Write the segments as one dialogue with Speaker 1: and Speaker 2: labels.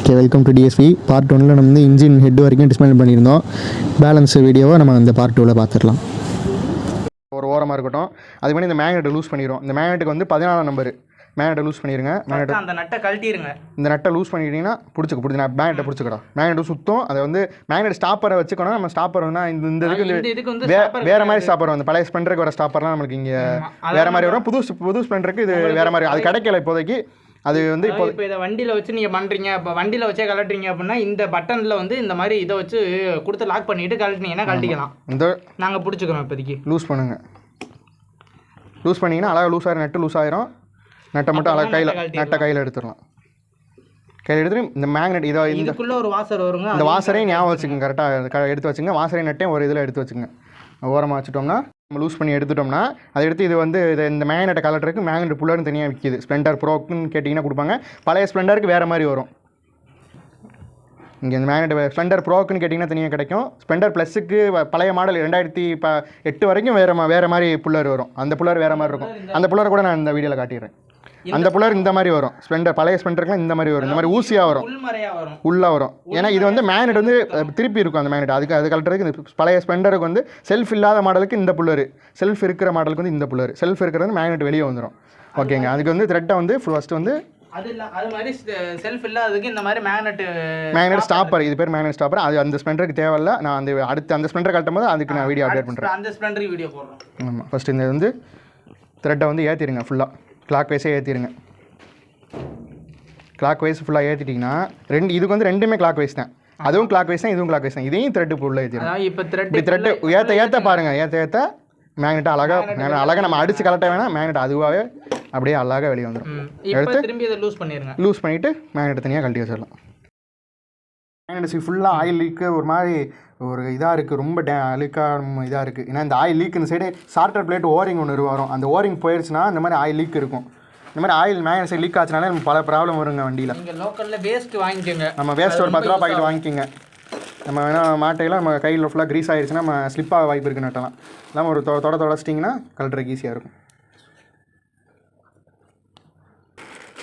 Speaker 1: Okay, welcome to DSP. Part 1ல் நம்ம வந்து இன்ஜின் ஹெட் வரைக்கும் டிஸ்மேண்டில் பண்ணியிருந்தோம். பேலன்ஸ் வீடியோவை நம்ம அந்த பார்ட் 2வில் பார்த்துடலாம். ஒரு ஓரமாக இருக்கட்டும். அதுக்கு முன்னாடி இந்த மேக்னெட்டை லூஸ் பண்ணிடுவோம். இந்த மேக்னெட்டுக்கு வந்து 14 நம்பர் மேக்னெட்டை லூஸ் பண்ணிடுங்க. மேக்னெட்
Speaker 2: அந்த நட்டை கழட்டிடுங்க.
Speaker 1: இந்த நட்டை லூஸ் பண்ணிட்டீங்கன்னா பிடிச்சி நான் மேக்னெட்டை பிடிச்சிக்கிறோம். மேக்னெட் சுத்தம். அதை வந்து மேக்னெட் ஸ்டாப்பரை வச்சுக்கணும். நம்ம ஸ்டாப்பர் வந்து இந்த இதுக்கு வந்து வேறு மாதிரி ஸ்டாப்பர் வந்து பழைய ஸ்பெண்டருக்கு வர ஸ்டாப்பர்லாம் நம்மளுக்கு இங்கே வேறு மாதிரி வரும். புது ஸ்பெண்டருக்கு இது வேறு மாதிரி அது கிடைக்கல இப்போதைக்கு. அது வந்து இப்போ
Speaker 2: இதை வண்டியில் வச்சு நீங்கள் பண்ணுறீங்க. இப்போ வண்டியில் வச்சே கலட்டுறீங்க அப்படின்னா இந்த பட்டனில் வந்து இந்த மாதிரி இதை வச்சு கொடுத்து லாக் பண்ணிவிட்டு கழட்டினீங்கன்னா கழட்டிக்கலாம். இந்த நாங்கள் பிடிச்சிக்கிறோம். இப்போதைக்கு
Speaker 1: லூஸ் பண்ணுங்கள். லூஸ் பண்ணிங்கன்னா அழகாக லூஸ் ஆயிரும். நட்டு லூஸ் ஆயிரும். நட்டை மட்டும் அழகாக கையில் எடுத்துடலாம். கையில் எடுத்துட்டு இந்த மேக்னெட் இதை
Speaker 2: இதுக்குள்ளே ஒரு வாசர் வருங்க.
Speaker 1: இந்த வாசரையும் ஞாபகம் வச்சுக்கோங்க. கரெக்டாக எடுத்து வச்சுங்க. வாசரையும் நட்டையும் ஒரு இதில் எடுத்து வச்சுங்க. ஓரமாக வச்சுட்டோம்னா நம்ம லூஸ் பண்ணி எடுத்துட்டோம்னா அதை எடுத்து இது வந்து இந்த மேக்னெட்டை கலட்டுறதுக்கு மேக்னெட் புல்லர்னு தனியாக விற்கிது. ஸ்ப்ளெண்டர் ப்ரோக்குன்னு கேட்டிங்கன்னா கொடுப்பாங்க. பழைய ஸ்ப்ளெண்டருக்கு வேறு மாதிரி வரும். இங்கே இந்த மேக்னெட் ஸ்ப்ளெண்டர் ப்ரோக்குன்னு கேட்டிங்கன்னா தனியாக கிடைக்கும். ஸ்ப்ளெண்டர் ப்ளஸுக்கு பழைய மாடல் 2008 வரைக்கும் வேறு மாதிரி புல்லர் வரும். அந்த புல்லர் வேறு மாதிரி இருக்கும். அந்த புல்லர் கூட நான் இந்த வீடியோவில் காட்டிடுறேன். அந்த புல்லர் இந்த மாதிரி வரும். ஸ்ப்ளெண்டர் பழைய ஸ்ப்ளெண்டருக்குலாம் இந்த மாதிரி வரும். இந்த மாதிரி ஊசியாக வரும், உள்ளே வரும். ஏன்னா இது வந்து மேக்னெட் வந்து திருப்பி இருக்கும். அந்த மேக்னெட் அது கலட்டுறதுக்கு இந்த பழைய ஸ்ப்ளெண்டருக்கு வந்து செல்ஃப் இல்லாத மாடலுக்கு இந்த புல்லர், செல்ஃப் இருக்கிற மாடலுக்கு வந்து இந்த புல்லர். செல்ஃப் இருக்கிறது மேக்னெட் வெளியே வந்துடும். ஓகேங்க. அதுக்கு வந்து த்ரெட்டை வந்து ஃபஸ்ட்டு வந்து
Speaker 2: அது மாதிரி செல்ஃப் இல்லாததுக்கு இந்த மாதிரி
Speaker 1: மேக்னெட் ஸ்டாப்பர். இது பேர் மேக்னெட் ஸ்டாப்பர். அது அந்த ஸ்ப்ளெண்டருக்கு தேவையில்லை. நான் அந்த ஸ்ப்ளெண்டர் கட்டும் போது அதுக்கு நான் வீடியோ அப்டேட் பண்ணுறேன்.
Speaker 2: அந்த ஸ்ப்ளெண்டருக்கு வீடியோ போடுறேன்.
Speaker 1: ஆமாம். ஃபஸ்ட்டு இந்த வந்து த்ரெட்டை வந்து ஏற்றிடுங்க. ஃபுல்லாக கிளாக் வைஸே ஏற்றிடுங்க. கிளாக் வைஸ் ஃபுல்லாக ஏற்றிட்டிங்கன்னா இதுக்கு வந்து ரெண்டுமே கிளாக் வைஸ் தான். அதுவும் கிளாக் வைஸ் தான், இதுவும் கிளாக் வைஸ் தான். இதையும் த்ரெட்டு ஃபுல்லாக ஏற்றிடுங்க.
Speaker 2: இப்போ
Speaker 1: த்ரெட்டு ஏற்ற பாருங்கள். ஏற்ற மேக்னெட்டை அழகாக நம்ம அடித்து கலட்ட வேணாம். மேக்னெட் அதுவாகவே அப்படியே அழகாக வெளியே வந்துடும். எடுத்து திரும்பி இதை லூஸ் பண்ணிவிட்டு மேக்னெட்டை தனியாக கழட்டி வச்சிடலாம். மேக்னெட் ஃபுல்லாக ஆயில் லீக்கு ஒரு மாதிரி ஒரு இதாக இருக்குது. ரொம்ப அழுக்காக இதாக இருக்குது. ஏன்னா இந்த ஆயில் லீக் இந்த சைடு சார்ட்டர் பிளேட் ஓரிங் ஒன்று வரும். அந்த ஓரிங் போயிடுச்சுன்னா இந்த மாதிரி ஆயில் லீக் இருக்கும். இந்த மாதிரி ஆயில் மேக்னெட் சைடு லீக் ஆச்சுனாலே நம்ம பல ப்ராப்ளம் வருங்க வண்டியில்.
Speaker 2: நீங்கள் லோக்கலில் வேஸ்ட்டு வாங்கிக்கோங்க.
Speaker 1: நம்ம வேஸ்ட் ஒரு 10 ரூபா பாக்கெட் வாங்கிக்கோங்க. நம்ம வேணால் மாட்டையெல்லாம் நம்ம கையில் ஃபுல்லாக க்ரீஸ் ஆகிடுச்சுன்னா நம்ம ஸ்லிப்பாக வாய்ப்பு இருக்குது. நட்டலாம் இல்லாமல் ஒரு தொடச்சிட்டிங்கன்னா கலட்டுறதுக்கு ஈஸியாக இருக்கும்.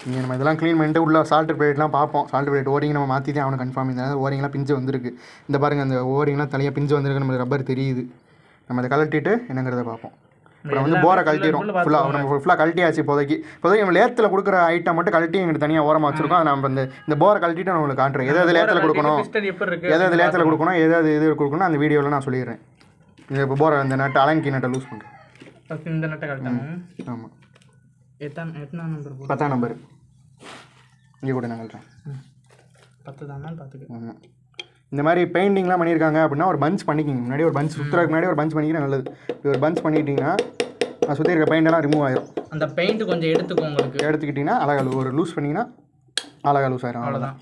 Speaker 1: இங்கே நம்ம இதெல்லாம் க்ளீன் பண்ணிட்டு உள்ள சால்ட் பிளேட்லாம் பார்ப்போம். சால்ட் பிளேட் ஓரிங் நம்ம மாற்றி தான் அவனுக்கு கன்ஃபார்ம். இந்த ஓரிங்லாம் பிஞ்சு வந்திருக்கு. இந்த பாருங்கள், அந்த ஓரிங்லாம் தனியாக பிஞ்சு வந்திருக்கு. நம்ம ரப்பர் தெரியுது. நம்ம அதை கழட்டிட்டு என்னங்கிறத பார்ப்போம். அப்புறம் வந்து போரை கழட்டிடும். ஃபுல்லாக கழட்டியாச்சு. இப்போதைக்கு நம்ம லேத்தில் கொடுக்குற ஐட்டம் மட்டும் கழட்டி எங்களுக்கு தனியாக ஓரமாக வச்சுருக்கோம். அதை நம்ம இந்த போரை கழட்டிட்டு நான் உங்களுக்கு காட்டுறேன். எதாவது லேத்தில் கொடுக்கணும், எதாவது லேத்தில் கொடுக்கணும், எதாவது இது கொடுக்கணும் அந்த வீடியோவில் நான் சொல்லிடுறேன். இது இப்போ போரை இந்த நட்டை அலங்கி நட்டை லூஸ் பண்ணுறேன்.
Speaker 2: இந்த நட்டை கழட்டணும்.
Speaker 1: ஆமாம்.
Speaker 2: 10ஆம்
Speaker 1: நம்பர் இங்கே கூட நான் கழட்டுறேன்.
Speaker 2: 10 தான் பார்த்துக்க.
Speaker 1: ஆமாம். இந்த மாதிரி பெயிண்டிங்லாம் பண்ணியிருக்காங்க அப்படின்னா ஒரு பஞ்ச் பண்ணிக்கிங்க. முன்னாடி ஒரு பஞ்ச் சுற்றுறதுக்கு முன்னாடி ஒரு பஞ்ச் பண்ணிக்கிற நல்லது. இது ஒரு பஞ்ச் பண்ணிக்கிட்டிங்கன்னா சுற்றி இருக்க பெயிண்டெல்லாம் ரிமூவ் ஆயிரும்.
Speaker 2: அந்த பெயிண்ட் கொஞ்சம்
Speaker 1: எடுத்துக்கிட்டிங்கன்னா அழகாக ஒரு லூஸ் பண்ணிங்கன்னா அழகாக லூஸ் ஆயிரும். அவ்வளோதான்.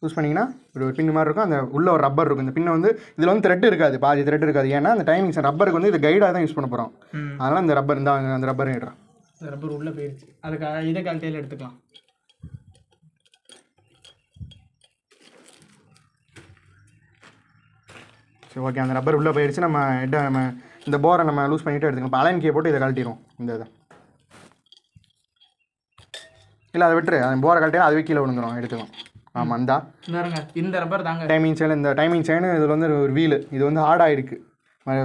Speaker 1: லூஸ் பண்ணிங்கன்னா ஒரு பின் மாதிரி இருக்கும். அந்த உள்ள ஒரு ரப்பர் இருக்கும். இந்த பின்னை வந்து இதில் வந்து த்ரெட் இருக்காது, பாதி த்ரெட் இருக்காது. ஏன்னா அந்த டைமிங்ஸ் ரப்பருக்கு வந்து இது கைடாக தான் யூஸ் பண்ண போகிறோம். அதனால் இந்த ரப்பர் அந்த ரப்பர் இடுறோம்.
Speaker 2: இந்த ரப்பர் உள்ளே போயிடுச்சு. அதுக்கு இதை கழட்டியில் எடுத்துக்கலாம்.
Speaker 1: சரி, ஓகே. அந்த ரப்பர் உள்ளே போயிடுச்சு. நம்ம இந்த போரை நம்ம லூஸ் பண்ணிவிட்டு எடுத்துக்கலாம். இப்போ அலைன் கீயை போட்டு இதை கழட்டிடும். இதை இல்லை அதை விட்டுரு. அந்த போரை கழட்டினா அதுவே கீழே விழுந்துடும். எடுத்துக்கலாம். ஆமாம்.
Speaker 2: இந்த ரப்பர் தாங்க
Speaker 1: டைமிங் செயின். இந்த டைமிங் செயின் இதில் வந்து ஒரு வீலு இது வந்து ஹார்டாக இருக்குது.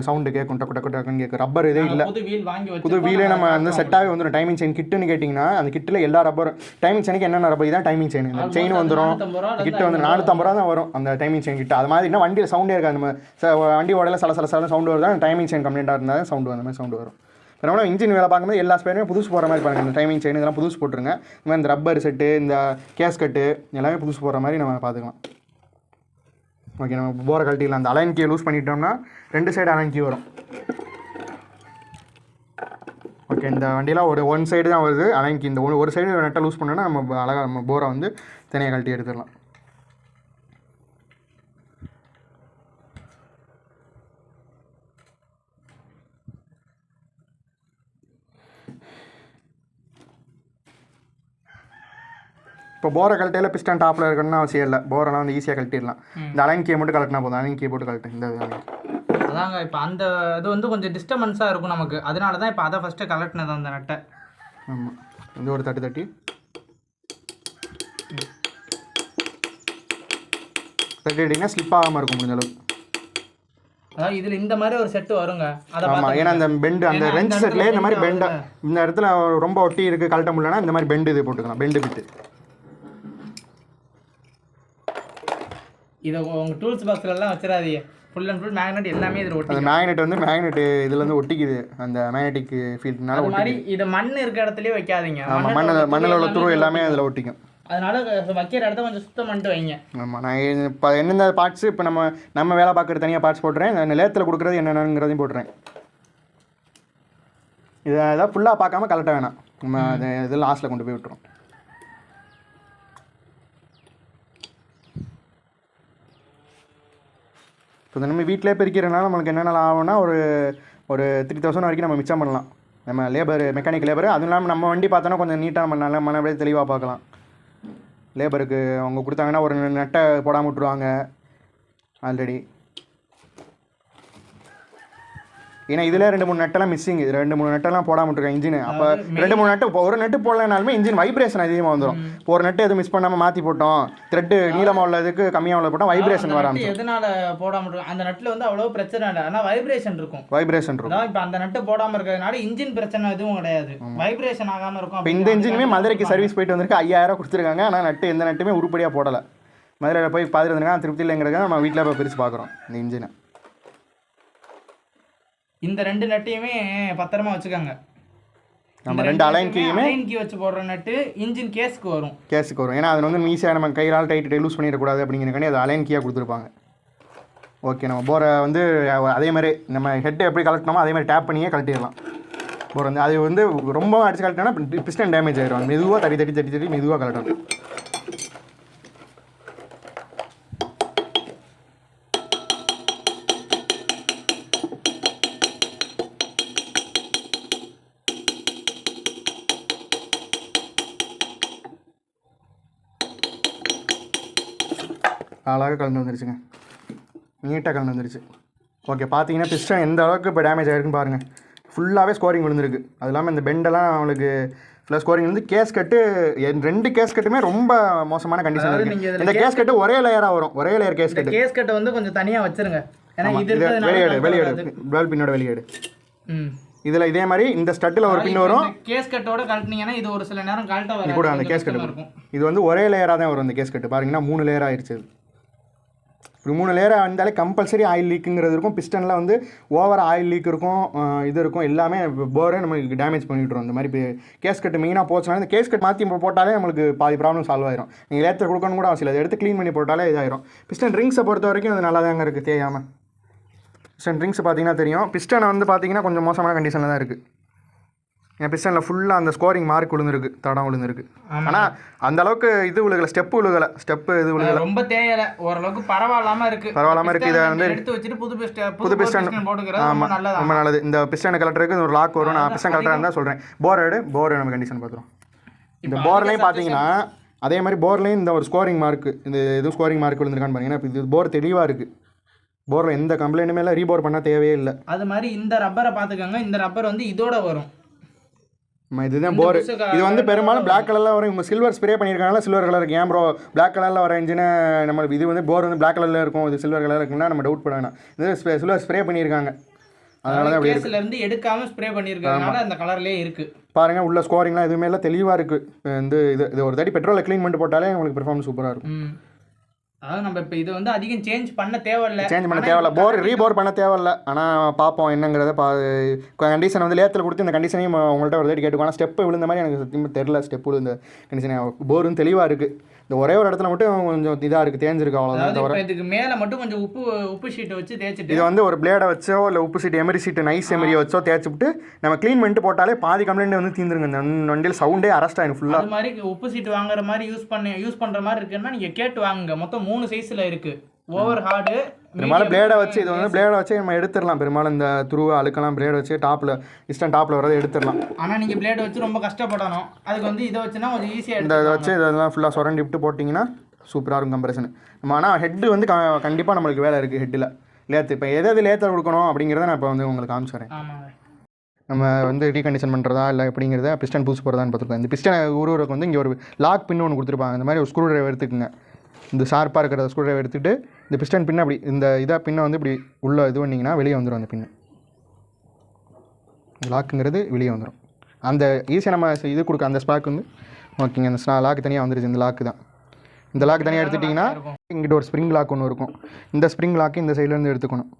Speaker 1: சவுண்டு கேட்கும், டக்கு டக்கு டக்குன்னு கேட்கும். ரப்பர் இதே இல்லை. புது வீலே நம்ம வந்து செட்டாகவே வந்துடும். டைமிங் செயின் கிட்டுன்னு கேட்டிங்கன்னா அந்த கிட்டில் எல்லா ரப்பரும் டைமிங் செயினுக்கு என்னென்ன ரப்பர் இதான் டைமிங் செயின். இந்த செயின் வந்துடும். கிட்ட வந்து 450 ரூபா தான் வரும் அந்த டைமிங் செயின் கிட்ட. அது மாதிரி என்ன வண்டியில் சவுண்டே இருக்காது. நம்ம வண்டி ஓடல சல சவுண்டு வருது. டைமிங் செயின் கம்ப்ளைண்ட்டாக இருந்தால் தான் சவுண்டு அந்த மாதிரி சவுண்டு வரும். அதனால் இன்ஜின் வேலை பார்க்கும்போது எல்லா ஸ்பேருமே புதுசு போகிற மாதிரி பாருங்கள். இந்த டைமிங் செயின் இதெல்லாம் புதுசு போட்டுருங்க. இந்த மாதிரி இந்த ரப்பர் செட்டு, இந்த கேஸ்கட்டு எல்லாமே புதுசு போகிற மாதிரி நம்ம பார்த்துக்கலாம். ஓகே. நம்ம போரை கழட்டிடலாம். அந்த அலைன் கீயை லூஸ் பண்ணிட்டோம்னா 2 சைடு அலைன் கீ வரும். ஓகே. இந்த வண்டியெலாம் ஒன் சைடு தான் வருது அலைன் கீ. இந்த ஒரு சைடு நட்டை லூஸ் பண்ணோன்னா நம்ம அழகாக நம்ம போரை வந்து தனியாக கழட்டி எடுத்துடலாம். இப்போ போரை கழட்டையில் பிஸ்டன் டாப்பில் இருக்கணும்னு அவசியம் இல்லை. போரெல்லாம் வந்து ஈஸியாக கழட்டிடலாம். இந்த அலைன் கீயை மட்டும் கழட்டினா போதும். அலைன் கீயை போட்டு கழட்டு. இந்த
Speaker 2: அதாங்க இப்போ அந்த இது வந்து கொஞ்சம் டிஸ்டர்பன்ஸாக இருக்கும் நமக்கு. அதனால தான் இப்போ அதை ஃபஸ்ட்டு கலட்டினது அந்த நட்டை.
Speaker 1: ஆமாம். வந்து ஒரு தட்டி தட்டிட்டிங்கன்னா ஸ்லிப் ஆகாமல் இருக்கும் முடிஞ்ச அளவுக்கு.
Speaker 2: அதாவது இதில் இந்த மாதிரி ஒரு செட்டு வருங்க.
Speaker 1: ஆமாம், ஏன்னா அந்த பெண்டு அந்த ரெஞ்ச் செட்லேயே இந்த மாதிரி பெண்டை இந்த இடத்துல ரொம்ப ஒட்டி இருக்குது கழட்ட முடியலன்னா இந்த மாதிரி பெண்டு இது போட்டுக்கலாம், பெண்டு பிட்டு.
Speaker 2: இதை உங்கள் டூல்ஸ் பாக்ஸ்லலாம் வச்சிடாதீங்க. ஃபுல் அண்ட் ஃபுல் மேக்னெட் எல்லாமே இதில் ஒட்டி.
Speaker 1: அந்த மேக்னெட் வந்து மேக்னெட் இதில் வந்து ஒட்டிக்குது, அந்த மேக்னெட்டிக் ஃபீல்ட்னால ஒட்டி.
Speaker 2: இதை மண் இருக்கிற இடத்துலயே வைக்காதீங்க.
Speaker 1: ஆமாம், மண்ணில் உள்ள துரு எல்லாமே அதில் ஒட்டிக்கும்.
Speaker 2: அதனால வைக்கிற இடத்த கொஞ்சம் சுத்தம் பண்ணிட்டு வைங்க.
Speaker 1: ஆமாம், நான் இப்போ எந்தெந்த பார்ட்ஸு இப்போ நம்ம வேலை பார்க்குற தனியாக பார்ட்ஸ் போட்டுறேன், நான் லேத்தில் கொடுக்குறது என்னென்னங்கிறதையும் போட்டுறேன். இதை ஏதாவது ஃபுல்லாக பார்க்காம கலட்ட வேணாம், நம்ம அதை இதில் லாஸ்ட்டில் கொண்டு போய் விட்டுரும். இப்போ நம்ம வீட்டிலே பிரிக்கிறதுனால நம்மளுக்கு என்னென்ன ஆகும்னா ஒரு 3000 வரைக்கும் நம்ம மிச்சம் பண்ணலாம். நம்ம மெக்கானிக் லேபர், அதுவும் இல்லாமல் நம்ம வண்டி பார்த்தோன்னா கொஞ்சம் நீட்டாக நம்ம நல்ல மனப்படியே தெளிவாக பார்க்கலாம். லேபருக்கு அவங்க கொடுத்தாங்கன்னா ஒரு நட்டை போடாமல் விட்ருவாங்க ஆல்ரெடி. ஏன்னா இதில் 2-3 நட்டெல்லாம் மிஸ்ஸிங், 2-3 நட்டெல்லாம் போடாமல் விட்ருக்கேன் இன்ஜின். அப்போ 2-3 நட்டு, இப்போ ஒரு நட்டு போடலனாலுமே இன்ஜின் வைப்ரேஷன் அதிகமாக வந்துடும். இப்போ ஒரு நட்டு எதுவும் மிஸ் பண்ணாமல் மாற்றி போட்டோம், த்ரெட்டு நீளமாக உள்ளதுக்கு கம்மியாக உள்ள போட்டால் வைப்ரேஷன் வர ஆரம்பிச்சு.
Speaker 2: எதனால போடாமல் இருக்கும்? அந்த நட்டில் வந்து அவ்வளோ பிரச்சனை இல்லை, ஆனால் வைப்ரேஷன் இருக்கும்.
Speaker 1: இப்போ
Speaker 2: அந்த நட்டு போடாமல் இருக்கிறதுனால இன்ஜின் பிரச்சனை எதுவும் கிடையாது, வைப்ரேஷன் ஆகாமல் இருக்கும்.
Speaker 1: இப்போ இந்த இன்ஜினுமே மதுரைக்கு சர்வீஸ் போயிட்டு வந்திருக்கு, 5000 கொடுத்துருக்காங்க. ஆனால் நட்டு எந்த நட்டுமே உருப்படியாக போடலை. மதுரையில் போய் பார்த்துட்டு வந்திருக்காங்க, திருப்தி இல்லைங்கிறத நம்ம வீட்டில் போய் பிரித்து பார்க்குறோம் இந்த இன்ஜினை.
Speaker 2: இந்த 2 நட்டையுமே பத்திரமா வச்சுக்கோங்க.
Speaker 1: நம்ம 2 அலைன்
Speaker 2: கீ வச்சு போடுற நட்டு இன்ஜின் கேஸுக்கு வரும்.
Speaker 1: ஏன்னா அது வந்து ஈஸியாக நம்ம கையால் டைட்டு லூஸ் பண்ணிடக்கூடாது அப்படிங்கிறக்காண்டி அது அலைன் கீயாக கொடுத்துருப்பாங்க. ஓகே, நம்ம போரை வந்து அதே மாதிரி நம்ம ஹெட்டை எப்படி கலெக்டணுமோ அதே மாதிரி டேப் பண்ணியே கழட்டிடலாம். போர் வந்து அது வந்து ரொம்ப அடிச்சு கழட்டினா பிஸ்டன் டேமேஜ் ஆகிடும். மெதுவாக தட்டி மெதுவாக கலட்டணும். அழகாக கலந்து வந்துருச்சுங்க, நீட்டாக கலந்து வந்துருச்சு. ஓகே, பார்த்தீங்கன்னா பிஸ்டன் எந்த அளவுக்கு இப்போ டேமேஜ் ஆகிருக்குன்னு பாருங்கள். ஃபுல்லாகவே ஸ்கோரிங் விழுந்திருக்கு. அது இல்லாமல் இந்த பெண்டெல்லாம் அவங்களுக்கு ஃபுல்லாக ஸ்கோரிங் வந்து கேஸ் கட்டு 2 கேஸ் கட்டுமே ரொம்ப மோசமான கண்டிஷன் இருக்குது. இந்த கேஸ் கட்டு ஒரே லேயராக வரும், ஒரே லேயர் கேஸ் கட்டு.
Speaker 2: கேஸ் கட்டை வந்து கொஞ்சம் தனியாக வச்சுருங்க, ஏன்னா இது
Speaker 1: வெளியேடு வேல் பின்னோட வெளியேடு. இதில் இதே மாதிரி இந்த ஸ்டட்டில் ஒரு பின் வரும்.
Speaker 2: கேஸ் கட்டோட கழட்டினீங்கன்னா இது ஒரு சில நேரம் கழட்ட வரும்
Speaker 1: கூட. அந்த கேஸ் கட்டு இருக்கும், இது வந்து ஒரே லேயராக தான் வரும். இந்த கேஸ் கட்டு பாருங்கன்னா 3 லேயர் ஆயிடுச்சு. இப்படி 3 லேயராக வந்தாலே கம்பல்சரி ஆயில் லீக்குங்கிறது இருக்கும். பிஸ்டனில் வந்து ஓவர் ஆயில் லீக் இருக்கும், இது இருக்கும். எல்லாமே போரே நம்மளுக்கு டேமேஜ் பண்ணிவிட்ரும். இந்த மாதிரி கேஸ் கட்டு மெயினாக போச்சுன்னா இந்த கேஸ் கட் மாற்றி போட்டாலே நம்மளுக்கு பாதி ப்ராப்ளம் சால்வ் ஆயிரும். நீங்கள் லேத்தர் கொடுக்கணும் கூட அவசியம் இல்லை, அதை எடுத்து க்ளீன் பண்ணி போட்டாலே இதாயிரும். பிஸ்டன் ரிங்ஸை பொறுத்த வரைக்கும் அது நல்லா தாங்க இருக்குது, தேயாமல். பிஸ்டன் ரிங்ஸ் பார்த்தீங்கன்னா தெரியும். பிஸ்டனை வந்து பார்த்தீங்கன்னா கொஞ்சம் மோசமான கண்டிஷனில் தான் இருக்குது. என் பிஸ்டனில் ஃபுல்லாக அந்த ஸ்கோரிங் மார்க் விழுந்துருக்கு, தடம் விழுந்துருக்கு. ஆனால் அந்த அளவுக்கு இது விழுகலை, ஸ்டெப்பு இது விழுகலை,
Speaker 2: ரொம்ப தேயலை, ஓரளவுக்கு பரவாயில்லாமல் இருக்குது.
Speaker 1: இதை வந்து
Speaker 2: எடுத்து வச்சுட்டு
Speaker 1: புது பிஸ்டன் போட்டுக்கிறது. ஆமாம், ரொம்ப நல்லது. இந்த பிஸ்டன் கலெக்டருக்கு ஒரு லாக் வரும். நான் பிஸ்டன் கலெக்டராக இருந்தால் சொல்கிறேன். போர் நம்ம கண்டிஷன் பார்த்துருவோம். இந்த போர்லையும் பார்த்தீங்கன்னா அதே மாதிரி போர்லையும் இந்த ஒரு ஸ்கோரிங் மார்க், இந்த இது ஸ்கோரிங் மார்க் விழுந்துருக்கான்னு பாருங்கன்னா. இப்போ இது போர் தெளிவாக இருக்குது, போரில் எந்த கம்ப்ளைண்ட்டுமே இல்லை, ரீபோர் பண்ண தேவையே இல்லை.
Speaker 2: அது மாதிரி இந்த ரப்பரை பார்த்துக்கோங்க, இந்த ரப்பர் வந்து இதோட வரும்.
Speaker 1: இதுதான் போர். இது வந்து பெரும்பாலும் பிளாக் கலரில் வரும். இவங்க சில்வர் ஸ்ப்ரே பண்ணியிருக்காங்களா, சில்வர் கலர் இருக்கு. ஏன் ப்ரோ பிளாக் கலரில் வர இன்ஜினை நம்ம இது வந்து போர் வந்து பிளாக் கலரில் இருக்கும், இது சில்வர் கலரில் இருக்குன்னா நம்ம டவுட் பண்ண வேணாம். இது சில்வர் ஸ்ப்ரே பண்ணியிருக்காங்க, அதனால தான் அப்படி
Speaker 2: கேஸ்ல இருந்து எடுக்காம ஸ்ப்ரே பண்ணியிருக்கறனால அந்த கலர்லேயே இருக்குது.
Speaker 1: பாருங்கள், உள்ள ஸ்கோரிங்லாம் எதுவுமே இல்லை, தெளிவாக இருக்குது. இது ஒரு தாட்டி பெட்ரோலை க்ளீன் பண்ணிட்டு போட்டாலே உங்களுக்கு பெர்ஃபார்மன்ஸ் சூப்பராக இருக்கும்.
Speaker 2: அதாவது நம்ம இப்போ இது வந்து அதிகம் சேஞ்ச் பண்ண தேவையில்லை,
Speaker 1: போர் ரீபோர் பண்ண தேவையில்லை. ஆனால் பார்ப்போம் என்னங்கிறத கண்டிஷன் வந்து லேத்தில் கொடுத்து இந்த கண்டிஷனையும் உங்கள்கிட்ட ஒரு தாட்டி கேட்டுக்கோ. ஆனால் ஸ்டெப்பு விழுந்த மாதிரி எனக்கு சத்தியமாக தெரில. ஸ்டெப்பு விழுந்த கண்டிஷன் போரும் தெளிவாக இருக்குது. இந்த ஒரே ஒரு இடத்துல மட்டும் கொஞ்சம் இதாக இருக்குது, தேஞ்சிருக்கு, அவ்வளோதான். தவிர
Speaker 2: இதுக்கு மேலே மட்டும் கொஞ்சம் உப்பு ஷீட்டை வச்சு தேய்ச்சிட்டு
Speaker 1: இது வந்து ஒரு பிளேடை வச்சோ இல்லை உப்பு ஷீட் எமரி ஷீட்டு நைஸ் எமரியை வச்சோ தேய்ச்சிவிட்டு நம்ம க்ளீன் பண்ணிட்டு போட்டாலே பாதி கம்ப்ளைண்ட் வந்து தீந்துருங்க. இந்த வண்டியில் சவுண்டே அரெஸ்ட் ஆகிடும் ஃபுல்லாக.
Speaker 2: அது மாதிரி உப்பு ஷீட் வாங்குற மாதிரி யூஸ் பண்ணுற மாதிரி இருக்குன்னா நீங்கள் கேட்டு வாங்குங்க. மொத்தம் 3 சைஸில் இருக்குது. ஓவர் ஹார்டு
Speaker 1: பெரும்பாலும் பிளேடை வச்சு இது வந்து பிளேடை வச்சு நம்ம எடுத்துடலாம். பெரும்பாலும் இந்த துருவை அழுக்கலாம் பிளேடை வச்சு டாப்பில் வரதை எடுத்துடலாம்.
Speaker 2: ஆனால் நீங்கள் பிளேடை வச்சு ரொம்ப கஷ்டப்படணும். அதுக்கு வந்து இதை வச்சுன்னா கொஞ்சம் ஈஸியாக
Speaker 1: இதை வச்சு இதெல்லாம் ஃபுல்லாக சுரண்டி விட்டு போட்டிங்கன்னா சூப்பராக இருக்கும் கம்ப்ரெஷன். நம்ம ஆனால் ஹெட்டு வந்து கண்டிப்பாக நம்மளுக்கு வேலை இருக்குது ஹெட்டில். லேத்து இப்போ எது லேத்தில் கொடுக்கணும் அப்படிங்கிறத நான் இப்போ வந்து உங்களுக்கு காமிச்சுறேன். நம்ம வந்து ரீகண்டிஷன் பண்ணுறதா இல்லை எப்படிங்கிறத பிஸ்டன் புதுசு போகிறதான்னு பார்த்துருக்கோம். இந்த பிஸ்டன் ஊருக்கு வந்து இங்கே ஒரு லாக் பின்னு ஒன்று கொடுத்துருப்பாங்க. இந்த மாதிரி ஒரு ஸ்க்ரூ ட்ரைவர் எடுத்துக்கோங்க. இந்த ஷார்ப்பாக இருக்கிற ஸ்க்ரூ ட்ரைவர் எடுத்துகிட்டு இந்த பிஸ்டன் பின்னை அப்படி இந்த இதாக பின்னை வந்து இப்படி உள்ளே இது பண்ணிங்கன்னா வெளியே வந்துடும். அந்த பின்னு லாக்குங்கிறது வெளியே வந்துடும். அந்த ஈஸியாக நம்ம இது கொடுக்க அந்த ஸ்பாக் வந்து ஓகேங்க. அந்த லாக்கு தனியாக வந்துருச்சு. இந்த லாக்கு தான். இந்த லாக் தனியாக எடுத்துட்டிங்கன்னா இங்கிட்ட ஒரு ஸ்ப்ரிங் லாக் ஒன்று இருக்கும். இந்த ஸ்ப்ரிங் லாக்கு இந்த சைட்லேருந்து எடுத்துக்கணும்.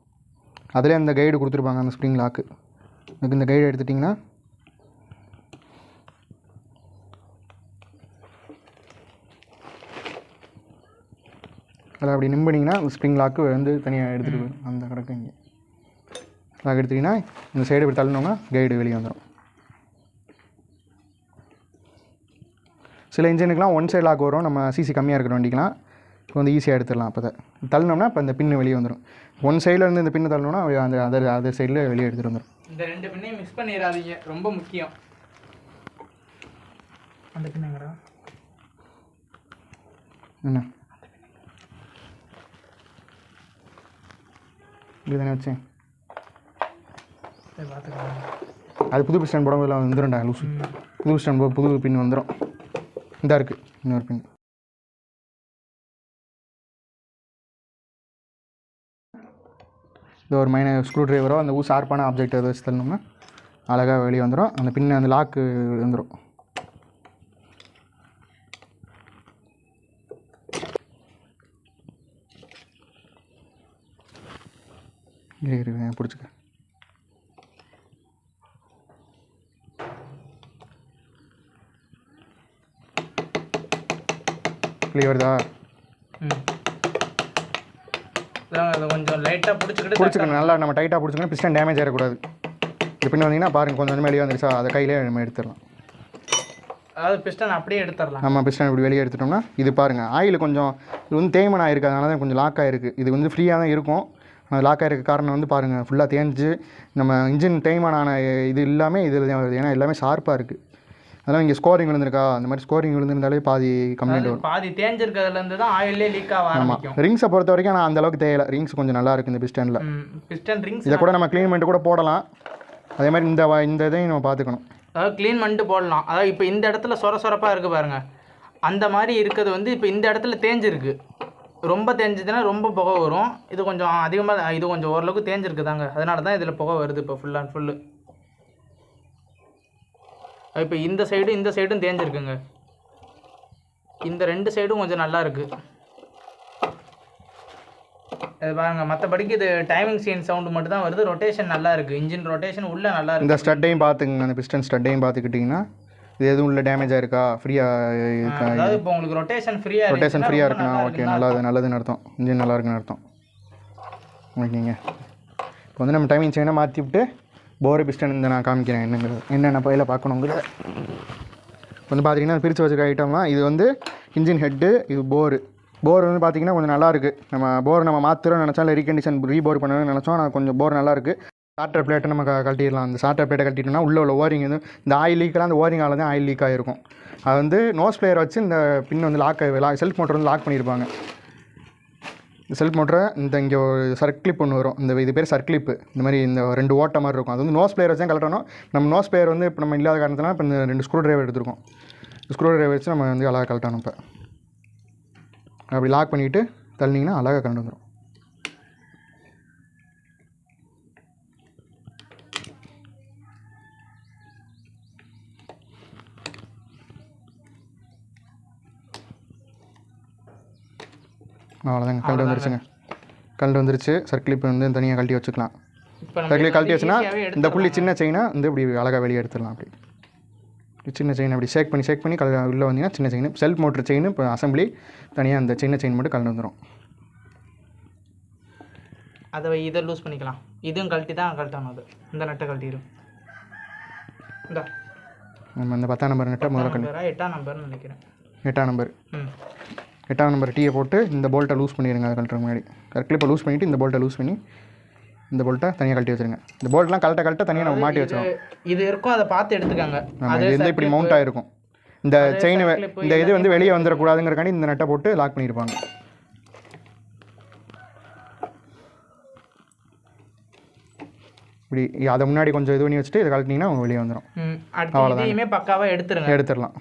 Speaker 1: அதிலே அந்த கைடு கொடுத்துருப்பாங்க. அந்த ஸ்ப்ரிங் லாக்கு இந்த கைடு எடுத்துட்டிங்கன்னா அதில் அப்படி நிம்பினீங்கன்னா ஸ்ப்ரிங் லாக்கு வந்து தனியாக எடுத்துகிட்டு போயிடும். அந்த கிடக்கு இங்கே லாக் எடுத்திங்கன்னா இந்த சைடு இப்படி தள்ளணும்னா கைடு வெளியே வந்துடும். சில இன்ஜினுக்குலாம் ஒன் சைடு லாக் வரும். நம்ம சிசி கம்மியாக இருக்கிற வண்டிக்கெலாம் இப்போ வந்து ஈஸியாக எடுத்துடலாம். அப்போ தான் தள்ளணும்னா இப்போ இந்த பின்னு வெளியே வந்துடும். ஒன் சைடில் இருந்து இந்த பின்னு தள்ளணும்னா அந்த அதர் சைடில் வெளியே எடுத்துகிட்டு வந்துடும்.
Speaker 2: இந்த ரெண்டு பின்னையும் மிக்ஸ் பண்ணிடாதீங்க, ரொம்ப முக்கியம். அந்த பின்னுங்கடா
Speaker 1: என்ன இப்படி தானே வச்சேன். அது புது பிஸ்டன் போடும்போது வந்துடும்டா லூஸு. புது பிஸ்டன் புது பின் வந்துடும். இதாக இருக்குது இன்னொரு பின். இது ஒரு மைனர் ஸ்க்ரூ ட்ரைவரோ அந்த ஷார்ப்பான ஆப்ஜெக்ட் அதை வச்சு தள்ளணும்னா அழகாக வெளியே வந்துடும். அந்த பின்ன அந்த லாக்கு வந்துடும். பிடிச்சிக்க கிளியர்தா?
Speaker 2: கொஞ்சம் லைட்டாக
Speaker 1: பிடிச்சிக்கணும். நல்லா நம்ம டைட்டாக பிடிச்சிக்கணும். பிஸ்டன் டேமேஜ் ஆகிடக்கூடாது. இது பின்ன வந்தீங்கன்னா பாருங்கள் கொஞ்சம் கொஞ்சம் வெளியே வந்துருச்சா, அதை கையிலே நம்ம எடுத்துடலாம்.
Speaker 2: அதாவது பிஸ்டன் அப்படியே எடுத்துடலாம்.
Speaker 1: நம்ம பிஸ்டன் இப்படி வெளியே எடுத்துட்டோம்னா இது பாருங்கள் ஆயில் கொஞ்சம் இது வந்து தேய்மன் ஆகிருக்கு. அதனால தான் கொஞ்சம் லாக் ஆகிருக்கு. இது வந்து ஃப்ரீயாக தான் இருக்கும். லாக் ஆகிருக்க காரணம் வந்து பாருங்கள் ஃபுல்லாக தேஞ்சு நம்ம இன்ஜின் தேய்மானான இது எல்லாமே இதில் தான் வருது. ஏன்னா எல்லாமே ஷார்ப்பாக இருக்குது. அதெல்லாம் இங்கே ஸ்கோரிங் விழுந்திருக்கா, அந்த மாதிரி ஸ்கோரிங் விழுந்திருந்தாலே பாதி கம்ப்ளைண்ட் வரும்.
Speaker 2: பாதி தேஞ்சிருக்கிறதுலேருந்து தான் ஆயிலே லீக் ஆக ஆரம்பிக்கும்.
Speaker 1: ரிங்ஸை பொறுத்த வரைக்கும் நான் அந்தளவுக்கு தேயலை. ரிங்ஸ் கொஞ்சம் நல்லா இருக்குது இந்த பிஸ்டனில்.
Speaker 2: பிஸ்டன் ரிங்ஸ்
Speaker 1: இதை கூட நம்ம க்ளீன் பண்ணிட்டு கூட போடலாம். அதே மாதிரி இந்த இதையும் நம்ம பார்த்துக்கணும்.
Speaker 2: அதாவது க்ளீன் பண்ணிட்டு போடலாம். அதாவது இப்போ இந்த இடத்துல சொரப்பாக இருக்குது பாருங்கள், அந்த மாதிரி இருக்கிறது வந்து இப்போ இந்த இடத்துல தேஞ்சிருக்கு. ரொம்ப தேஞ்சதுன்னா ரொம்ப புகை வரும். இது கொஞ்சம் அதிகமாக, இது கொஞ்சம் ஓரளவுக்கு தேஞ்சிருக்குதாங்க. அதனால தான் இதில் புகை வருது இப்போ ஃபுல் அண்ட் ஃபுல்லு. இப்போ இந்த சைடும் தேஞ்சிருக்குங்க. இந்த ரெண்டு சைடும் கொஞ்சம் நல்லா இருக்குது. அது பாருங்கள். மற்றபடிக்கு இது டைமிங் சீன் சவுண்டு மட்டும் தான் வருது. ரொட்டேஷன் நல்லா இருக்குது. இன்ஜின் ரொட்டேஷன் உள்ளே நல்லா இருக்குது.
Speaker 1: இந்த ஸ்டட்டையும் பார்த்துக்குங்க. அந்த பிஸ்டன் ஸ்டட்டையும் பார்த்துக்கிட்டிங்கன்னா இது எதுவும் உள்ள டேமேஜாக இருக்கா, ஃப்ரீயாக இருக்கா.
Speaker 2: அதாவது இப்போ உங்களுக்கு ரொட்டேஷன் ஃப்ரீயாக
Speaker 1: இருக்குண்ணா. ஓகே, நல்லதுன்னு அர்த்தம். இன்ஜின் நல்லா இருக்குன்னு அர்த்தம். ஓகேங்க. இப்போ வந்து நம்ம டைமிங் செயினை மாற்றி விட்டு போர் பிஸ்டன் இந்த நான் காமிக்கிறேன் என்னென்ன பயில பார்க்கணுங்கிறது. வந்து பார்த்தீங்கன்னா பிரித்து வச்சுருக்க ஐட்டம்லாம் இது வந்து இன்ஜின் ஹெட்டு, இது போர் வந்து பார்த்திங்கன்னா கொஞ்சம் நல்லாயிருக்கு. நம்ம போர் நம்ம மாற்றுறோம்னு நினச்சா இல்லை ரீகண்டிஷன் ரீபோர் பண்ணணும்னு நினச்சோம். ஆனால் கொஞ்சம் போர் நல்லாயிருக்கு. ஸ்டார்டர் பிளேட்டை நம்ம கழட்டிடலாம். அந்த ஸ்டார்டர் பிளேட்டை கழட்டிட்டோம்னா உள்ள ஓரிங் வந்து இந்த ஆயில் லீக்கெலாம் அந்த ஓரிங்கால தான் ஆயில் லீக் ஆகிருக்கும். அது வந்து நோஸ் பிளேயர் வச்சு இந்த பின் வந்து செல்ஃப் மோட்டர் வந்து லாக் பண்ணியிருப்பாங்க. இந்த செல்ஃப் மோட்டரை இங்கே ஒரு சர்க்ளிப் ஒன்று வரும். இது பேர் சர்க்ளிப்பு. இந்த மாதிரி இந்த 2 ஓட்ட மாதிரி இருக்கும். அது வந்து நோஸ் பிளேயர் வச்சு தான் கழட்டணும். நம்ம நோஸ் பிளேயர் வந்து இப்போ நம்ம இல்லாத காரணத்தினால இப்போ இந்த 2 ஸ்க்ரூ ட்ரைவர் எடுத்துருக்கோம். ஸ்க்ரூ ட்ரைவர் வச்சு நம்ம வந்து அழகாக கழட்டணும். இப்போ அப்படி லாக் பண்ணிவிட்டு தள்ளினீங்கன்னா அழகாக கழண்டு வந்துடும். அவ்வளோதாங்க, கழண்டு வந்துருச்சு. சர்க்கிளிப்பு வந்து தனியாக கழட்டி வச்சுக்கலாம். சர்க்கிளிப் கழட்டி வச்சுன்னா இந்த புள்ளி சின்ன செயினை வந்து இப்படி அழகாக வெளியே எடுத்துடலாம். அப்படி சின்ன செயின் அப்படி ஷேக் பண்ணி உள்ளே வந்தீங்கன்னா சின்ன செயின் செல்ஃப் மோட்டர் செயின் இப்போ அசம்பிளி தனியாக அந்த சின்ன செயின் மட்டும் கழண்டு வந்துடும்.
Speaker 2: அதை இதை லூஸ் பண்ணிக்கலாம். இதுவும் கழட்டி தான் கழட்டணும். அது இந்த நட்டை கழட்டிடும். இந்த
Speaker 1: நம்ம இந்த 10ஆம் நம்பர் நட்டை முதல்ல
Speaker 2: 8ஆம் நம்பர்னு நினைக்கிறேன்.
Speaker 1: 8ஆம் நம்பர் 8ஆம் நம்பர் டீயை போட்டு இந்த போல்ட்டை லூஸ் பண்ணிடுங்க. அதை கழட்டுற முன்னாடி கிளிப்பை லூஸ் பண்ணிவிட்டு இந்த போல்ட்டை லூஸ் பண்ணி இந்த போல்ட்டை தனியாக கழட்டி வச்சுருங்க. இந்த போல்ட்லாம் கழட்ட தனியாக நம்ம மாட்டி வச்சிடும்.
Speaker 2: இது இருக்கும், அதை பார்த்து எடுத்துக்காங்க.
Speaker 1: அது எந்த இப்படி மவுண்ட் ஆகிருக்கும். இந்த செயின் இந்த இது வந்து வெளியே வந்துடக்கூடாதுங்கிறக்காண்டி இந்த நட்டை போட்டு லாக் பண்ணியிருப்பாங்க. இப்படி அதை முன்னாடி கொஞ்சம் இது பண்ணி வச்சுட்டு இதை கழட்டினீங்கன்னா அவங்க வெளியே வந்துடும்.
Speaker 2: அவ்வளோதான், பக்காவாக எடுத்துடலாம்.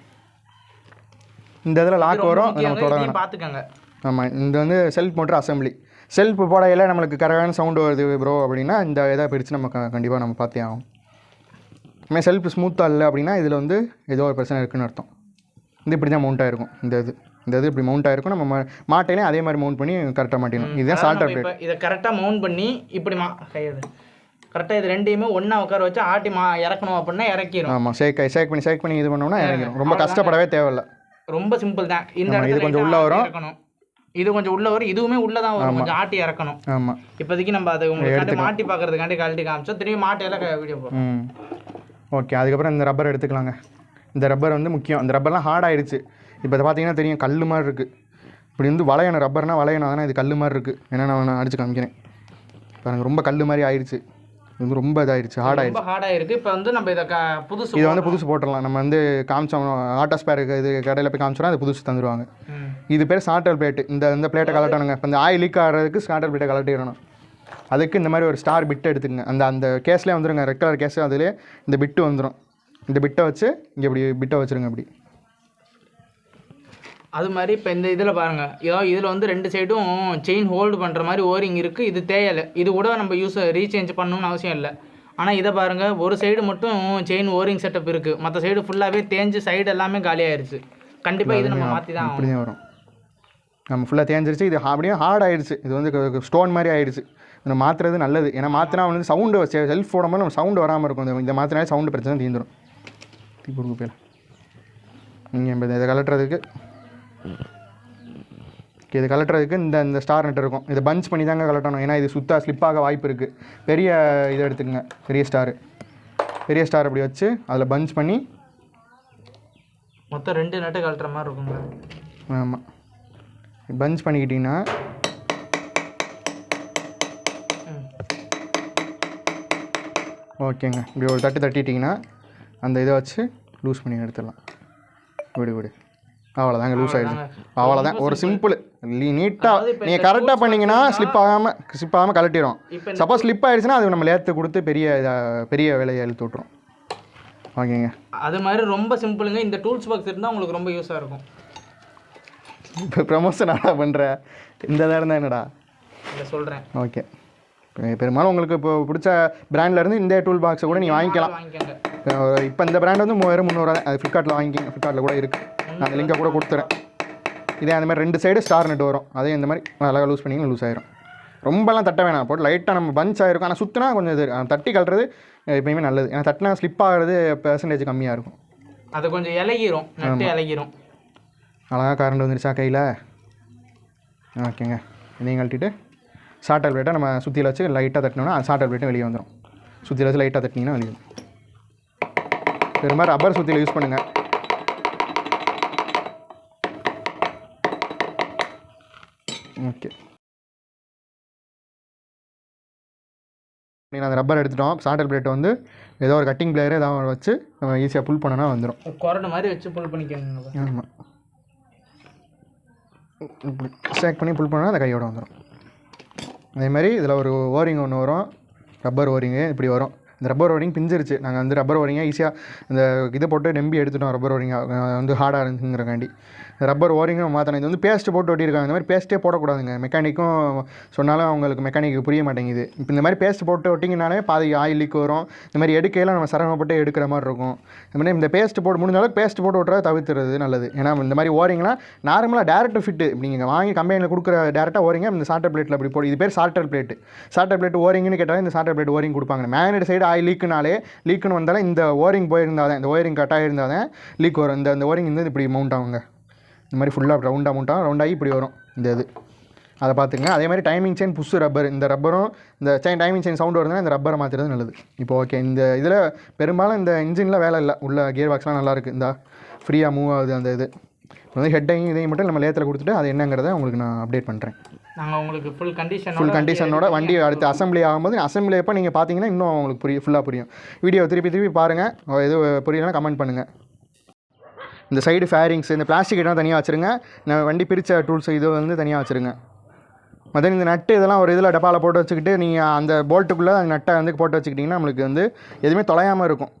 Speaker 1: இந்த இதில் லாக் வரும், நம்ம தொட வேணாம்.
Speaker 2: பார்த்துக்கோங்க.
Speaker 1: ஆமாம், இந்த வந்து செல்ஃப் மோட்டர் அசம்பிளி. செல்ஃப் போடையில் நம்மளுக்கு கரெக்டான சவுண்டு வருது ப்ரோ அப்படின்னா இந்த இதை பிரித்து நம்ம கண்டிப்பாக நம்ம பார்த்தே ஆகும். இதுமாதிரி செல்ஃப் ஸ்மூத்தாக இல்லை அப்படின்னா இதில் வந்து ஏதோ ஒரு பிரச்சனை இருக்குதுன்னு அர்த்தம். இது இப்படி தான் மவுண்ட் ஆகிருக்கும். இந்த இது இப்படி மவுண்ட் ஆகிருக்கும். நம்ம மாட்டையிலே அதே மாதிரி மவுண்ட் பண்ணி கரெக்டாக மாட்டிடணும். இதுதான் சால்டர் பிளேட்.
Speaker 2: இதை கரெக்டாக மவுண்ட் பண்ணி இப்படி கையது கரெக்டாக இது ரெண்டையுமே ஒன்றா உட்கார வச்சு ஆட்டி இறக்கணும் அப்படின்னா இறக்கிடும்.
Speaker 1: ஆமாம், ஷேக் பண்ணி இது பண்ணோம்னா இறங்கிடும். ரொம்ப கஷ்டப்படவே தேவையில்லை,
Speaker 2: ரொம்ப சிம்பிள் தான். இந்த
Speaker 1: இது கொஞ்சம் உள்ளே வரும்,
Speaker 2: இது கொஞ்சம் உள்ளே வரும், இதுவுமே உள்ளே தான் வரும், கொஞ்சம் ஆட்டி இறக்கணும்.
Speaker 1: ஆமாம்,
Speaker 2: இப்போதைக்கு நம்ம அதை உங்களுக்கு மாட்டி பார்க்கறதுக்காண்டி கழட்டி காமிச்சோம். திரும்பி மாட்டையெல்லாம் வீடியோ போகிறோம்.
Speaker 1: ஓகே. அதுக்கப்புறம் இந்த ரப்பர் எடுத்துக்கலாங்க. இந்த ரப்பர் வந்து முக்கியம். இந்த ரப்பர்லாம் ஹார்ட் ஆயிடுச்சு. இப்போ இதை பார்த்தீங்கன்னா தெரியும், கல் மாதிரி இருக்குது. இப்படி வந்து வளையணும், ரப்பர்னால் வளையணும். அதனால் இது கல் மாதிரி இருக்குது. ஏன்னா நான் அடிச்சு காமிக்கிறேன் பாருங்கள், ரொம்ப கல் மாதிரி ஆயிடுச்சு. இது வந்து ரொம்ப இதாகிடுச்சு,
Speaker 2: ஹார்டாகிருக்கு. இப்போ வந்து நம்ம இதை
Speaker 1: இதை வந்து புதுசு போட்டுடலாம். நம்ம வந்து காமிச்சோம் ஆட்டோ ஸ்பேர் இது கடையில் போய் காமிச்சோன்னா அது புதுசு தந்துடுவாங்க. இது பேர் ஸ்டார்டர் பிளேட்டு. இந்த பிளேட்டை கலட்டணுங்க. இப்போ இந்த ஆயில் லீக் ஆகிறதுக்கு ஸ்டார்டர் பிளேட்டை கலட்டிடணும். அதுக்கு இந்த மாதிரி ஒரு ஸ்டார் பிட்டு எடுத்துக்கங்க. அந்த கேஸ்லேயே வந்துடுங்க, ரெட் கலர் கேஸ். அதிலே இந்த பிட்டு வந்துடும். இந்த பிட்டை வச்சு இங்கே இப்படி பிட்டை வச்சுருங்க. அப்படி
Speaker 2: அது மாதிரி இப்போ இந்த இதில் பாருங்கள், இதில் வந்து ரெண்டு சைடும் செயின் ஹோல்டு பண்ணுற மாதிரி ஓரிங் இருக்குது. இது தேயலை. இது கூட நம்ம ரீசேஞ்ச் பண்ணணும்னு அவசியம் இல்லை. ஆனால் இதை பாருங்கள், ஒரு சைடு மட்டும் செயின் ஓரிங் செட்டப் இருக்குது, மற்ற சைடு ஃபுல்லாகவே தேஞ்சு சைடு எல்லாமே காலியாகிடுச்சு. கண்டிப்பாக இது நம்ம மாற்றி தான்
Speaker 1: அப்படி தான் வரும். நம்ம ஃபுல்லாக தேஞ்சிருச்சு. இது அப்படியே ஹார்ட் ஆகிடுச்சு. இது வந்து ஸ்டோன் மாதிரி ஆகிடுச்சு. நம்ம மாற்றுறது நல்லது. ஏன்னா மாற்றினா வந்து சவுண்டு செல்ஃப் போடும்போது நம்ம சவுண்டு வராமல் இருக்கும். இந்த மாற்றினாலே சவுண்டு பிரச்சனை தீந்துடும். கொடுக்க போயில நீங்கள் இதை கலட்டுறதுக்கு இது கலட்டுறதுக்கு இந்த ஸ்டார் நெட் இருக்கும். இதை பஞ்ச் பண்ணி தாங்க கலட்டணும். ஏன்னா இது சுத்தா ஸ்லிப்பாக வாய்ப்பு இருக்குது. பெரிய இதை எடுத்துக்கங்க, பெரிய ஸ்டார் அப்படி வச்சு அதில் பஞ்ச் பண்ணி
Speaker 2: மொத்தம் 2 நட்டு கலட்டுற மாதிரி இருக்குங்க.
Speaker 1: ஆமாம், பஞ்ச் பண்ணிக்கிட்டிங்கன்னா ஓகேங்க. இப்படி ஒரு தட்டிட்டிங்கன்னா அந்த இதை வச்சு லூஸ் பண்ணி எடுத்துடலாம். விடு அவ்வளோதாங்க, லூஸ் ஆகிடுச்சு. அவ்வளோதான், ஒரு சிம்பிள். நீட்டாக நீங்கள் கரெக்டாக பண்ணிங்கன்னா ஸ்லிப் ஆகாமல் கலட்டிடும். சப்போஸ் ஸ்லிப் ஆகிடுச்சுன்னா அது நம்ம லேத்து கொடுத்து பெரிய வேலையை இழுத்து விட்ரும். ஓகேங்க,
Speaker 2: அது மாதிரி ரொம்ப சிம்பிளுங்க. இந்த டூல்ஸ் பாக்ஸ் இருந்தால் உங்களுக்கு ரொம்ப யூஸாக இருக்கும்.
Speaker 1: இப்போ ப்ரமோஷன் என்னடா பண்ணுற? இந்த இதாக இருந்தால் என்னடா
Speaker 2: இதை சொல்கிறேன்.
Speaker 1: ஓகே, பெரும்பாலும் உங்களுக்கு இப்போ பிடிச்ச பிராண்ட்லேருந்து இந்த டூல் பாக்ஸை கூட நீங்கள் வாங்கிக்கலாம். இப்போ இந்த பிராண்ட் வந்து 3300 தான். அது ஃப்ளிப்கார்ட்டில் வாங்கிக்கிங்க. ஃப்ளிப்கார்ட்டில் கூட இருக்குது. நான் லிங்கை கூட கொடுத்துறேன். இதே அந்த மாதிரி 2 சைடு ஸ்டார் நெட் வரும். அதே இந்த மாதிரி அழகாக லூஸ் பண்ணிங்கன்னா லூஸ் ஆயிரும். ரொம்பலாம் தட்ட வேணாம், போட்டு லைட்டாக நம்ம பஞ்ச் ஆகிருக்கும். ஆனால் சுற்றினா கொஞ்சம் இது தட்டி கலட்டுறது எப்பயுமே நல்லது. ஏன்னா தட்டினா ஸ்லிப் ஆகிறது பெர்சன்டேஜ் கம்மியாக இருக்கும்.
Speaker 2: அது கொஞ்சம் இலகிரும், இலகிரும்.
Speaker 1: அழகாக கரண்ட் வந்துருச்சா கையில்? ஓகேங்க, இதையும் கழட்டிட்டு ஷார்ட்டர் பிளேட்டை நம்ம சுற்றியில் வச்சு லைட்டாக தட்டினோம்னா அது ஷார்ட்டர் பிளேட்டும் வெளியே வந்துடும். சுற்றியில் வச்சு லைட்டாக தட்டினீங்கன்னா வெளியே வந்துடும். பெரும்பாலும் ரப்பர் சுற்றியில் யூஸ் பண்ணுங்கள். ஓகே, நீங்கள் அந்த ரப்பர் எடுத்துட்டோம். ஷார்ட்டர் பிளேட்டை வந்து ஏதோ ஒரு கட்டிங் பிளேயர் ஏதாவது வச்சு நம்ம ஈஸியாக புல் பண்ணோன்னா வந்துடும்.
Speaker 2: கொரடு மாதிரி வச்சு புல் பண்ணிக்கோங்க.
Speaker 1: ஆமாம், இப்படி ஸ்டேக் பண்ணி புல் பண்ணால் அந்த கையோடு வந்துடும். அதேமாதிரி இதில் ஒரு ஓரிங் ஒன்று வரும், ரப்பர் ஓரிங்கு இப்படி வரும். இந்த ரப்பர் ஓரிங் பிஞ்சிருச்சு. நாங்கள் வந்து ரப்பர் ஓரிங்காக ஈஸியாக இந்த இதை போட்டு நம்பி எடுத்துட்டோம். ரப்பர் ஓரிங்காக வந்து ஹார்டாக இருந்துங்கிறக்காண்டி ரப்பர் ஓரிங்கும் மாற்றணும். இது வந்து பேஸ்ட்டு போட்டு ஒட்டியிருக்காங்க. இந்த மாதிரி பேஸ்ட்டே போடக்கூடாதுங்க. மெக்கானிக்கும் சொன்னாலும் அவங்களுக்கு மெக்கானிக்கு புரிய மாட்டேங்குது. இப்போ இந்த மாதிரி பேஸ்ட் போட்டு ஒட்டிங்கனாலே பாதி ஆயில் லீக் வரும். இந்த மாதிரி எடுக்கையில் நம்ம சிரமப்பட்டு எடுக்கிற மாதிரி இருக்கும். இந்த மாதிரி இந்த பேஸ்ட் போட்டு முடிஞ்ச அளவுக்கு பேஸ்ட் போட்டு ஒட்டுறத தவிர்த்துறது நல்லது. ஏன்னா இந்த மாதிரி ஓரிங்லாம் நார்மலாக டேரக்ட் ஃபிட்டு நீங்கள் வாங்கி கம்பெனியில் கொடுக்குற டேரெக்டாக ஓரிங்க இந்த ஷார்ட்டர் பிளேட்டில் அப்படி போடு. இது பேர் ஷார்ட்டர் பிளேட்டு. ஷார்ட்டர் பிளேட் ஓரிங்னு கேட்டாலும் இந்த ஷார்ட்டர் பிளேட் ஓரிங் கொடுப்பாங்க. மேக்னெட் சைடு ஆயில் லீக்குன்னு வந்தாலும் இந்த ஓரிங் போயிருந்தால் தான், இந்த ஓரிங் கட் ஆகிருந்தால் தான் லீக் வரும். இந்த ஓரிங் வந்து இப்படி மவுண்ட் ஆகுங்க. இந்த மாதிரி ஃபுல்லாக ரவுண்டாகி இப்படி வரும் இந்த இது. அதை பார்த்துங்க. அதே மாதிரி டைமிங் செயின் புஷ் ரப்பர். இந்த ரப்பரும் இந்த டைமிங் செயின் சவுண்டு வருதுன்னா இந்த ரப்பரை மாற்றுறது நல்லது. இப்போ ஓகே, இந்த இதில் பெரும்பாலும் இந்த இன்ஜினில் வேலை இல்லை. உள்ள கியர் பாக்ஸ்லாம் நல்லாயிருக்கு. இந்த ஃப்ரீயாக மூவ் ஆகுது அந்த இது. இப்போ வந்து ஹெட்டையும் இதையும் மட்டும் நம்ம லேத்தில் கொடுத்துட்டு அது என்னங்கிறத உங்களுக்கு நான் அப்டேட் பண்ணுறேன்.
Speaker 2: நாங்கள் உங்களுக்கு ஃபுல்
Speaker 1: கண்டிஷனோட வண்டி அடுத்து அசம்பிளி ஆகும்போது அசம்பிளி எப்போ நீங்கள் பார்த்தீங்கன்னா இன்னும் உங்களுக்கு ஃபுல்லாக புரியும். வீடியோ திருப்பி பாருங்கள். எது புரியலன்னா கமெண்ட் பண்ணுங்கள். இந்த சைடு ஃபேரிங்ஸ் இந்த பிளாஸ்டிக் இடம் தனியாக வச்சுருங்க. நான் வண்டி பிரித்த டூல்ஸ் இது வந்து தனியாக வச்சுருங்க. மற்ற இந்த நட்டு இதெல்லாம் ஒரு இதில் டப்பாவில் போட்டு வச்சுக்கிட்டு நீங்கள் அந்த போல்ட்டுக்குள்ளே அந்த நட்டை வந்து போட்டு வச்சுக்கிட்டிங்கன்னா நம்மளுக்கு வந்து எதுவுமே தொலையாமல் இருக்கும்.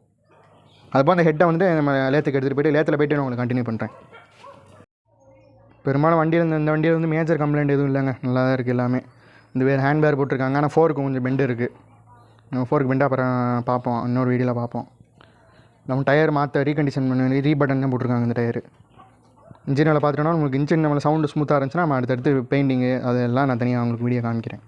Speaker 1: அதுபோல் அந்த ஹெட்டை வந்து நம்ம லேத்துக்கு எடுத்துகிட்டு போய்ட்டு லேத்தில் போய்ட்டு நான் உங்களுக்கு கண்டினியூ பண்ணுறேன். பெரும்பாலும் வண்டியில் இந்த வண்டியில் வந்து மேஜர் கம்ப்ளைண்ட் எதுவும் இல்லைங்க, நல்லா தான் இருக்குது எல்லாமே. இந்த வேறு ஹேண்ட் பேர் போட்டிருக்காங்க, ஆனால் ஃபோருக்கு கொஞ்சம் பெண்டு இருக்குது. நம்ம ஃபோருக்கு பெண்டு அப்புறம் பார்ப்போம், இன்னொரு வீடியோவில் பார்ப்போம். நம்ம டயர் மாற்ற ரீகண்டிஷன் பண்ணி ரீபட்டன் தான் போட்டிருக்காங்க இந்த டயரு. இன்ஜினில் பார்த்துட்டோன்னா உங்களுக்கு இன்ஜின் நம்மளை சவுண்டு ஸ்மூத்தாக இருந்துச்சுன்னா நம்ம அடுத்தடுத்து பெயிண்டிங்கு அதெல்லாம் நான் தனியாக உங்களுக்கு வீடியோ காமிக்கிறேன்.